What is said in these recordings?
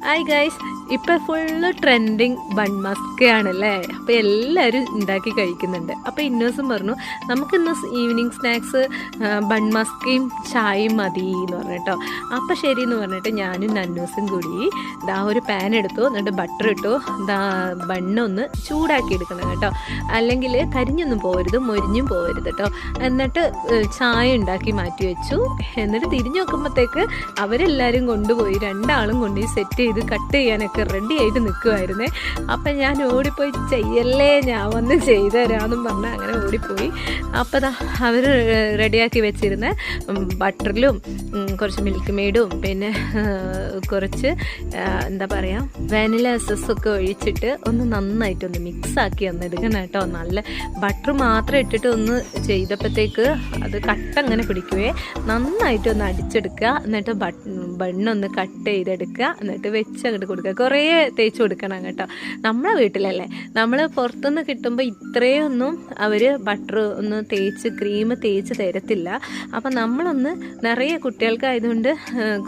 Hi guys, ഇപ്പം full trending bun മസ്കയാണല്ലേ. അപ്പോൾ എല്ലാവരും ഉണ്ടാക്കി കഴിക്കുന്നുണ്ട്. അപ്പോൾ ഇന്നോസും പറഞ്ഞു നമുക്കിന്ന് ഈവനിങ് സ്നാക്സ് ബൺ മസ്കയും ചായയും മതി എന്ന് പറഞ്ഞിട്ടോ. അപ്പോൾ ശരി എന്ന് പറഞ്ഞിട്ട് ഞാനും നന്നൂസും കൂടി ഇതാ ഒരു പാൻ എടുത്തു, എന്നിട്ട് ബട്ടർ ഇട്ടു. ഇതാ ബണ്ണൊന്ന് ചൂടാക്കി എടുക്കണം കേട്ടോ, അല്ലെങ്കിൽ കരിഞ്ഞൊന്നും പോകരുത്, മൊരിഞ്ഞും പോകരുത് കേട്ടോ. എന്നിട്ട് ചായ ഉണ്ടാക്കി മാറ്റി വെച്ചു. എന്നിട്ട് തിരിഞ്ഞു നോക്കുമ്പോഴത്തേക്ക് അവരെല്ലാവരും കൊണ്ടുപോയി, രണ്ടാളും കൊണ്ടുപോയി സെറ്റ് ചെയ്ത് കട്ട് ചെയ്യാനൊക്കെ റെഡി ആയിട്ട് നിൽക്കുമായിരുന്നേ. അപ്പം ഞാൻ ഓടിപ്പോയി ചെയ്യല്ലേ, ഞാൻ വന്ന് ചെയ്തു തരാമെന്നും പറഞ്ഞ് അങ്ങനെ ഓടിപ്പോയി. അപ്പോൾ ദാ അവർ റെഡിയാക്കി വെച്ചിരുന്ന ബട്ടറിലും കുറച്ച് മിൽക്ക് മെയ്ഡും പിന്നെ കുറച്ച് എന്താ പറയുക വാനില എസൻസൊക്കെ ഒഴിച്ചിട്ട് ഒന്ന് നന്നായിട്ടൊന്ന് മിക്സാക്കി എടുക്കണം കേട്ടോ. നല്ല ബട്ടർ മാത്രം ഇട്ടിട്ട് ഒന്ന് ചെയ്തപ്പോഴത്തേക്ക് അത് കട്ടങ്ങനെ പിടിക്കുകയെ നന്നായിട്ടൊന്ന് അടിച്ചെടുക്കുക. എന്നിട്ട് ബണ്ണൊന്ന് കട്ട് ചെയ്തെടുക്കുക, എന്നിട്ട് വെച്ച് അങ്ങോട്ട് കൊടുക്കുക. കുറേ തേച്ച് കൊടുക്കണം കേട്ടോ. നമ്മളെ വീട്ടിലല്ലേ, നമ്മൾ പുറത്തുനിന്ന് കിട്ടുമ്പോൾ ഇത്രയൊന്നും അവർ ബട്ടർ ഒന്ന് തേച്ച് ക്രീം തേച്ച് തരത്തില്ല. അപ്പം നമ്മളൊന്ന് നിറയെ കുട്ടികൾക്കായതുകൊണ്ട്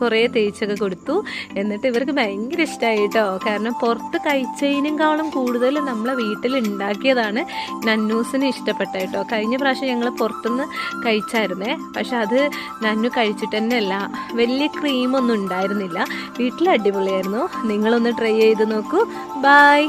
കുറേ തേച്ചൊക്കെ കൊടുത്തു. എന്നിട്ട് ഇവർക്ക് ഭയങ്കര ഇഷ്ടമായി കേട്ടോ. കാരണം പുറത്ത് കഴിച്ചതിനേക്കാളും കൂടുതൽ നമ്മളെ വീട്ടിൽ ഉണ്ടാക്കിയതാണ് നന്നൂസിന് ഇഷ്ടപ്പെട്ട കേട്ടോ. കഴിഞ്ഞ പ്രാവശ്യം ഞങ്ങൾ പുറത്തുനിന്ന് കഴിച്ചായിരുന്നേ, പക്ഷെ അത് നന്നു കഴിച്ചിട്ട് തന്നെയല്ല, വലിയ ക്രീമൊന്നും ഉണ്ടായിരുന്നില്ല. വീട്ടിൽ അടിപൊളിയായിരുന്നു. നിങ്ങളൊന്ന് ട്രൈ ചെയ്ത് നോക്കൂ. ബൈ.